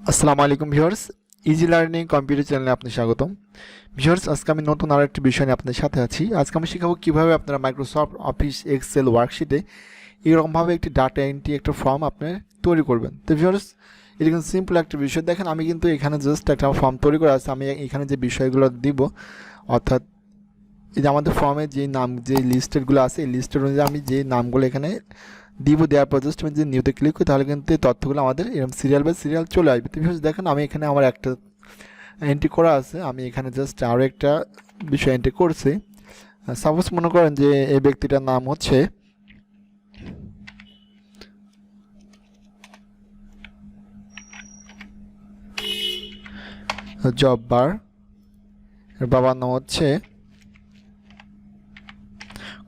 আসসালামু আলাইকুম viewers, easy learning computer চ্যানেলে আপনাকে স্বাগতম। ভিউয়ার্স, আজকে আমি নতুন আরেকটি বিষয় নিয়ে আপনাদের সাথে আছি। আজকে আমি শেখাবো কীভাবে আপনারা মাইক্রোসফট অফিস এক্সেল ওয়ার্কশিটে এরকমভাবে একটি ডাটা এন্ট্রি একটা ফর্ম আপনি তৈরি করবেন। তো ভিউয়ার্স, এটা কিন্তু সিম্পল একটা বিষয়। দেখেন, আমি কিন্তু এখানে জাস্ট একটা ফর্ম তৈরি করে আছে। আমি এখানে যে বিষয়গুলো দিব, অর্থাৎ এই যে আমাদের ফর্মে যে নাম যে লিস্টেডগুলো আছে, এই লিস্টের অনুযায়ী আমি যে নামগুলো এখানে দিব, দেওয়ার পর জাস্ট আমি যদি নিউতে ক্লিক করি তাহলে কিন্তু এই তথ্যগুলো আমাদের এরকম সিরিয়াল বাই সিরিয়াল চলে আসবে। তো দেখেন, আমি এখানে আমার একটা এন্ট্রি করা আছে, আমি এখানে জাস্ট আরও একটা বিষয় এন্ট্রি করছি। সাপোজ মনে করেন যে এই ব্যক্তিটার নাম হচ্ছে জব্বার, বাবার নাম হচ্ছে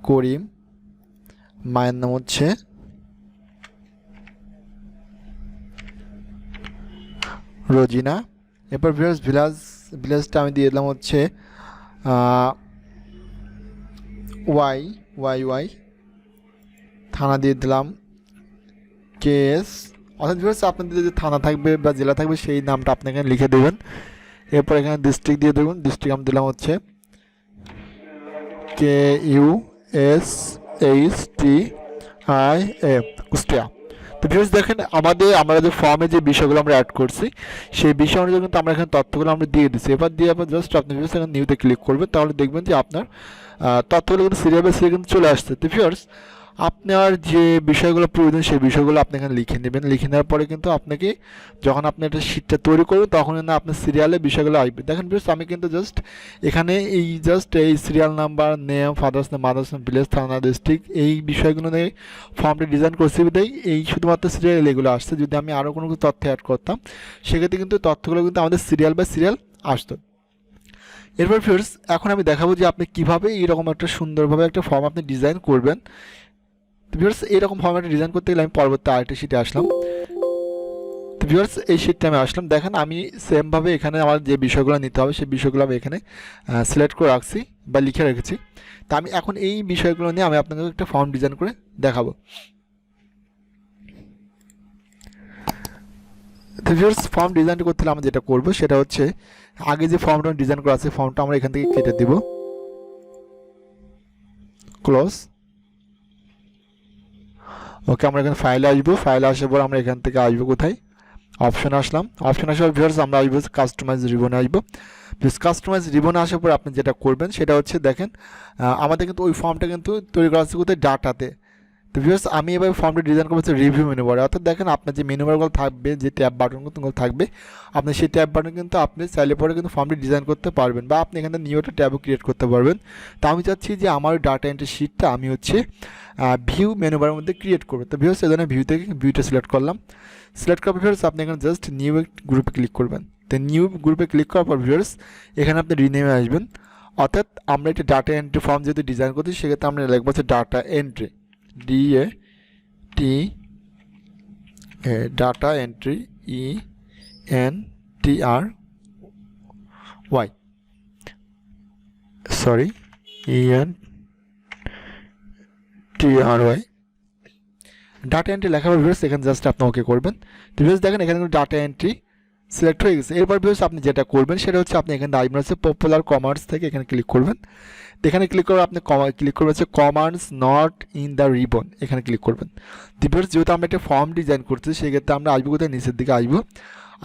করিম, মায়ের নাম হচ্ছে রোজিনা। এরপর ভিলেজটা আমি দিয়ে দিলাম হচ্ছে ওয়াই ওয়াই ওয়াই, থানা দিয়ে দিলাম কেএস। অর্থাৎ ভিউয়ার্স, আপনাদের যে থানা থাকবে বা জেলা থাকবে সেই নামটা আপনি এখানে লিখে দেবেন। এরপর এখানে ডিস্ট্রিক্ট দিয়ে দেবেন। ডিস্ট্রিক্ট আমি দিলাম হচ্ছে KUSHTIA, কুষ্টিয়া। তো ভিউয়ার্স দেখেন, আমরা যে ফর্মে যে বিষয়গুলো আমরা অ্যাড করছি সেই বিষয় অনুযায়ী কিন্তু আমরা এখানে তথ্যগুলো আমরা দিয়ে দিচ্ছি। এবার দিয়ে আবার জাস্ট আপনি ভিউয়ার্স এখানে নিউতে ক্লিক করবেন, তাহলে দেখবেন যে আপনার তথ্যগুলো কিন্তু সিরিয়াল বাই সিরিয়াল কিন্তু চলে আসছে। তো ভিউয়ার্স, আপনার যে বিষয়গুলো প্রয়োজন সেই বিষয়গুলো আপনি এখানে লিখে নেবেন। লিখে নেওয়ার পরে কিন্তু আপনাকে যখন আপনি একটা শিটটা তৈরি করবেন তখন না আপনার সিরিয়ালে বিষয়গুলো আসবে। দেখেন ভিউয়ার্স, আমি কিন্তু জাস্ট এখানে এই serial number, name, father's name, mother's name, village, থানা, ডিস্ট্রিক্ট এই বিষয়গুলো নিয়ে ফর্মটি ডিজাইন করছি বিধায় এই শুধুমাত্র সিরিয়াল এগুলো আসছে। যদি আমি আরও কোনো তথ্য অ্যাড করতাম সেক্ষেত্রে কিন্তু তথ্যগুলো কিন্তু আমাদের সিরিয়াল বাই সিরিয়াল আসতো। এরপর ভিউয়ার্স, এখন আমি দেখাবো যে আপনি কীভাবে এইরকম একটা সুন্দরভাবে একটা ফর্ম আপনি ডিজাইন করবেন। তো ভিউয়ার্স, এইরকম ফর্মেটে ডিজাইন করতে গেলে আমি পরবর্তী আরেকটা শিটে আসলাম। তো ভিউয়ার্স, এই শিটটা আমি আসলাম। দেখেন, আমি সেমভাবে এখানে আমার যে বিষয়গুলো নিতে হবে সেই বিষয়গুলো আমি এখানে সিলেক্ট করে রাখছি বা লিখে রেখেছি। তা আমি এখন এই বিষয়গুলো নিয়ে আমি আপনাকে একটা ফর্ম ডিজাইন করে দেখাবো। তো ভিউয়ার্স, ফর্ম ডিজাইন করতে হলে আমরা যেটা করবো সেটা হচ্ছে আগে যে ফর্মটা ডিজাইন করা আছে ফর্মটা আমরা এখান থেকে কেটে দিব, ক্লোজ। ওকে, আমরা এখানে ফাইলে আসবো। ফাইলে আসার পর আমরা এখান থেকে আসবো কোথায়, অপশন আসলাম। অপশন আসার পর ভিউয়ার্স আমরা আসবো কাস্টমাইজ রিবনে আসবো। প্লিজ কাস্টমাইজ রিবনে আসার পর আপনি যেটা করবেন সেটা হচ্ছে দেখেন, আমাদের কিন্তু ওই ফর্মটা কিন্তু তৈরি করা আছে কোথায়, ডাটাতে। তো ভিউয়ার্স, আমি এবার ফর্মটা ডিজাইন করবো হচ্ছে রিভিউ মেনু বারে। অর্থাৎ দেখেন, আপনার যে মেনু বারগুলো থাকবে, যে ট্যাব বাটনগুলো থাকবে, আপনি সেই ট্যাব বাটন কিন্তু আপনি চাইলে পরে কিন্তু ফর্মটি ডিজাইন করতে পারবেন বা আপনি এখানে নিউ একটা ট্যাবও ক্রিয়েট করতে পারবেন। তো আমি চাচ্ছি যে আমার ডাটা এন্ট্রি শিটটা আমি হচ্ছে ভিউ মেনু বারের মধ্যে ক্রিয়েট করবো। তো ভিউয়ার্স, এজন্য ভিউ থেকে ভিউটা সিলেক্ট করলাম। সিলেক্ট করার ভিউয়ার্স আপনি এখানে জাস্ট নিউ গ্রুপে ক্লিক করবেন। তো নিউ গ্রুপে ক্লিক করার পর ভিউয়ার্স এখানে আপনি রিনেমে আসবেন। অর্থাৎ আমরা একটা ডাটা এন্ট্রি ফর্ম যদি ডিজাইন করছি সেক্ষেত্রে আমরা লিখবো হচ্ছে data entry, data entry, ENTRY, sorry, ENTRY। Data entry লেখার পর ভিউয়ার্স এখানে জাস্ট আপনি ওকে করবেন। তো ভিউয়ার্স দেখেন, এখানে কিন্তু ডাটা এন্ট্রি সিলেক্ট হয়ে গেছে। এরপর ভিউয়ার্স আপনি যেটা করবেন সেটা হচ্ছে আপনি এখানে আসবেন হচ্ছে পপুলার কমার্স থেকে এখানে ক্লিক করবেন। এখানে ক্লিক করে আপনি ক্লিক করবেন হচ্ছে commands not in the ribbon, এখানে ক্লিক করবেন। ভিউয়ার্স, যেহেতু আমরা একটা ফর্ম ডিজাইন করছি সেক্ষেত্রে আমরা আসবো কোথায়, নিচের দিকে আসবো।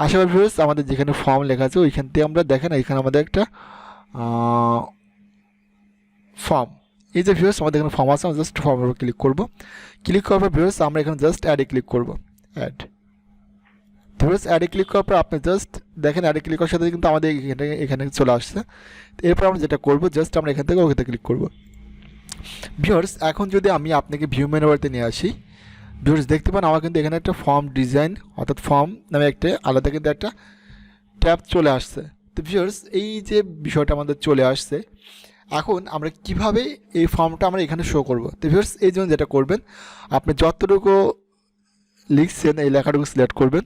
আসার পর ভিউয়ার্স আমাদের যেখানে ফর্ম লেখা আছে ওইখান থেকে আমরা দেখেন এখানে আমাদের একটা ফর্ম, এই যে ভিউয়ার্স আমাদের এখানে ফর্ম আছে, আমরা জাস্ট ফর্মের উপর ক্লিক করবো। ক্লিক করার পর ভিউয়ার্স আমরা এখানে জাস্ট অ্যাডে ক্লিক করবো, অ্যাড। ভিউয়ার্স, অ্যাডে ক্লিক করার পর আপনি জাস্ট দেখেন অ্যাডে ক্লিক করার সাথে কিন্তু আমাদের এখানে চলে আসছে। এরপর আমরা যেটা করবো জাস্ট আমরা এখান থেকে ওকেতে ক্লিক করবো। ভিউয়ার্স, এখন যদি আমি আপনাকে ভিউ মেনু বারতে নিয়ে আসি, ভিউয়ার্স দেখতে পান আমার কিন্তু এখানে একটা ফর্ম ডিজাইন অর্থাৎ ফর্ম নামে একটা আলাদা কিন্তু একটা ট্যাব চলে আসছে। তো ভিউয়ার্স, এই যে বিষয়টা আমাদের চলে আসছে, এখন আমরা কিভাবে এই ফর্মটা আমরা এখানে শো করব। তো ভিউয়ার্স, এই জন্য যেটা করবেন আপনি যতটুকু লিখছেন এই লেখাটুকু সিলেক্ট করবেন।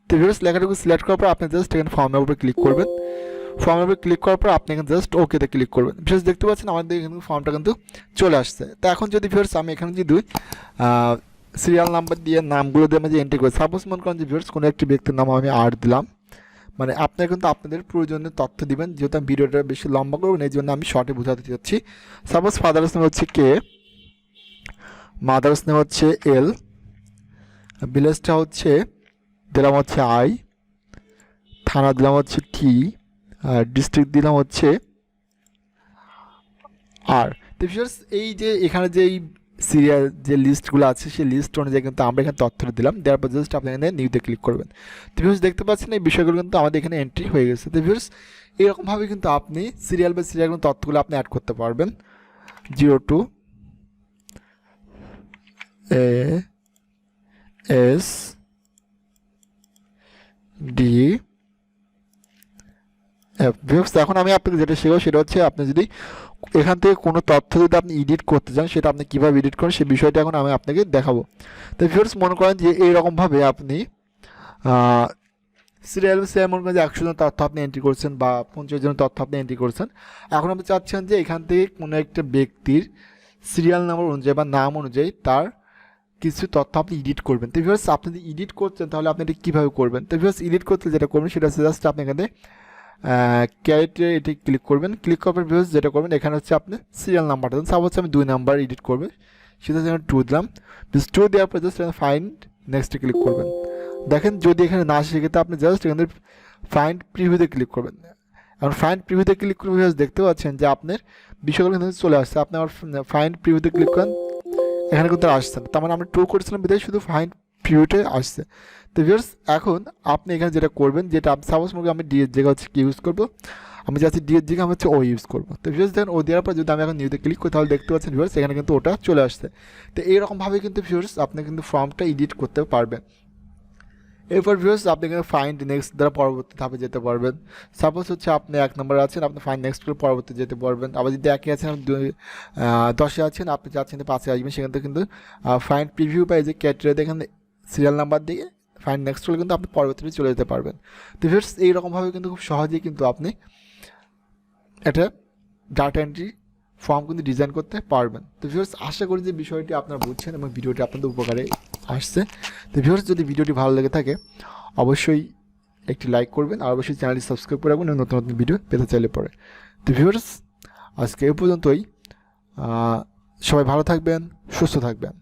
তো ভিউয়ার্স, লেখাটুকু সিলেক্ট করার পর আপনি জাস্ট এখানে ফর্মের উপরে ক্লিক করবেন। ফর্মের উপরে ক্লিক করার পর আপনি এখানে জাস্ট ওকেতে ক্লিক করবেন। ভিউয়ার্স দেখতে পাচ্ছেন আমাদের এখানে ফর্মটা কিন্তু চলে আসছে। তো এখন যদি ভিউয়ার্স আমি এখানে যদি সিরিয়াল নাম্বার দিয়ে নামগুলো দিয়ে আমি যে এন্ট্রি করি, সাপোজ মনে করেন যে ভিউয়ার্স কোনো একটি ব্যক্তির নাম আমি আর দিলাম, মানে আপনারা কিন্তু আপনাদের প্রয়োজনীয় তথ্য দিবেন, যেহেতু আমি ভিডিওটা বেশি লম্বা করবো না, এই জন্য আমি শর্টে বোঝাতে চাচ্ছি। সাপোজ ফাদার্স নেম হচ্ছে কে, মাদার্স নেম হচ্ছে এল, ভিলেজটা হচ্ছে দিলাম হচ্ছে আই, থানা দিলাম হচ্ছে টি, আর ডিস্ট্রিক্ট দিলাম হচ্ছে আর। তো ভিউয়ার্স এই যে এখানে যে এই সিরিয়াল যে লিস্টগুলো আছে সেই লিস্ট অনুযায়ী কিন্তু আমরা এখানে তথ্যটা দিলাম, দেওয়ার পর জাস্ট আপনি এখানে নিউতে ক্লিক করবেন। তো ভিউয়ার্স দেখতে পাচ্ছেন এই বিষয়গুলো কিন্তু আমাদের এখানে এন্ট্রি হয়ে গেছে। তো ভিউয়ার্স এরকমভাবে কিন্তু আপনি সিরিয়াল বা সিরিয়াল তথ্যগুলো আপনি অ্যাড করতে পারবেন। 02 AS D ভিউয়ার্স এখন আমি আপনাকে যেটা শেখাবো সেটা হচ্ছে আপনি যদি এখান থেকে কোনো তথ্য যদি আপনি এডিট করতে চান সেটা আপনি কীভাবে এডিট করেন সেই বিষয়টা এখন আমি আপনাকে দেখাবো। তো ভিউয়ার্স মনে করেন যে এইরকমভাবে আপনি সিরিয়াল মনে করেন যে 100 জনের তথ্য আপনি এন্ট্রি করছেন বা 50 জনের তথ্য আপনি এন্ট্রি করছেন। এখন আপনি চাচ্ছেন যে এখান থেকে কোনো একটা ব্যক্তির সিরিয়াল নাম্বার অনুযায়ী বা নাম অনুযায়ী তার কিছু তথ্য আপনি এডিট করবেন। তো ভিউয়ার্স আপনি যদি এডিট করছেন তাহলে আপনি এটা কীভাবে করবেন? তো ভিউয়ার্স এডিট করতে যেটা করবেন সেটা হচ্ছে জাস্ট আপনি এখানে ক্যারেক্টারে এটি ক্লিক করবেন। ক্লিক করার ভিউয়ার্স যেটা করবেন এখানে হচ্ছে আপনি সিরিয়াল নাম্বারটা দেন। সাপোজ আমি 2 নাম্বার এডিট করবে, সেটা হচ্ছে 2 দিলাম। 2 দেওয়ার পর জাস্ট ফাইন্ড নেক্সটে ক্লিক করবেন। দেখেন যদি এখানে না আসে সেক্ষেত্রে আপনি জাস্ট এখানে ফাইন্ড প্রিভিউতে ক্লিক করবেন। এখন ফাইন্ড প্রিভিউতে ক্লিক করে ভিউয়ার্স দেখতে পাচ্ছেন যে আপনার বিষয়গুলো কিন্তু চলে আসছে। আপনি আমার ফাইন্ড প্রিভিউতে ক্লিক করেন, এখানে কিন্তু আসছে না, তার মানে আমরা ট্রু করেছিলাম বিধায় শুধু ফাইন্ড প্রিভিউতে আসছে। তো ভিউয়ার্স এখন আপনি এখানে যেটা করবেন, যেটা সাপোজ মুখে আমি ডিএস জায়গা হচ্ছে কি ইউজ করবো, আমি যাচ্ছি ডিএস জায়গা আমি হচ্ছে ও ইউজ করবো। তো ভিউয়ার্স দেখেন ও দেওয়ার পর যদি আমি এখন নিউতে ক্লিক করি তাহলে দেখতে পাচ্ছেন ভিউয়ার্স এখানে কিন্তু ওটা চলে আসছে। তো এইরকমভাবে কিন্তু ভিউয়ার্স আপনি কিন্তু ফর্মটা এডিট করতে পারবেন। এরপর ভিউয়ার্স আপনি এখানে ফাইন্ড নেক্সট দ্বারা পরবর্তী ধাপে যেতে পারবেন। সাপোজ হচ্ছে আপনি 1 নম্বরে আছেন, আপনি ফাইন্ড নেক্সট করে পরবর্তী যেতে পারবেন। আবার যদি 1-এ আছেন, 10-এ আছেন, আপনি চাচ্ছেন 5-এ আসবেন, সেখান থেকে কিন্তু ফাইন্ড প্রিভিউ বা এই যে ক্যাটেগরিতে এখানে সিরিয়াল নাম্বার দিয়ে ফাইন্ড নেক্সট করলে কিন্তু আপনি পরবর্তীতে চলে যেতে পারবেন। তো ভিউয়ার্স এইরকমভাবে কিন্তু খুব সহজেই কিন্তু আপনি একটা ডাটা এন্ট্রি ফর্ম কিন্তু ডিজাইন করতে পারবেন। তো ভিউয়ার্স আশা করি যে বিষয়টি আপনারা বুঝছেন এবং ভিডিওটি আপনাদের উপকারে আসছে। তো ভিউয়ার্স যদি ভিডিওটি ভালো লেগে থাকে অবশ্যই একটি লাইক করবেন, আর অবশ্যই চ্যানেলটি সাবস্ক্রাইব করে রাখবেন নতুন নতুন ভিডিও পেতে চাইলে পরে। তো ভিউয়ার্স আজকে এ পর্যন্তই, সবাই ভালো থাকবেন, সুস্থ থাকবেন।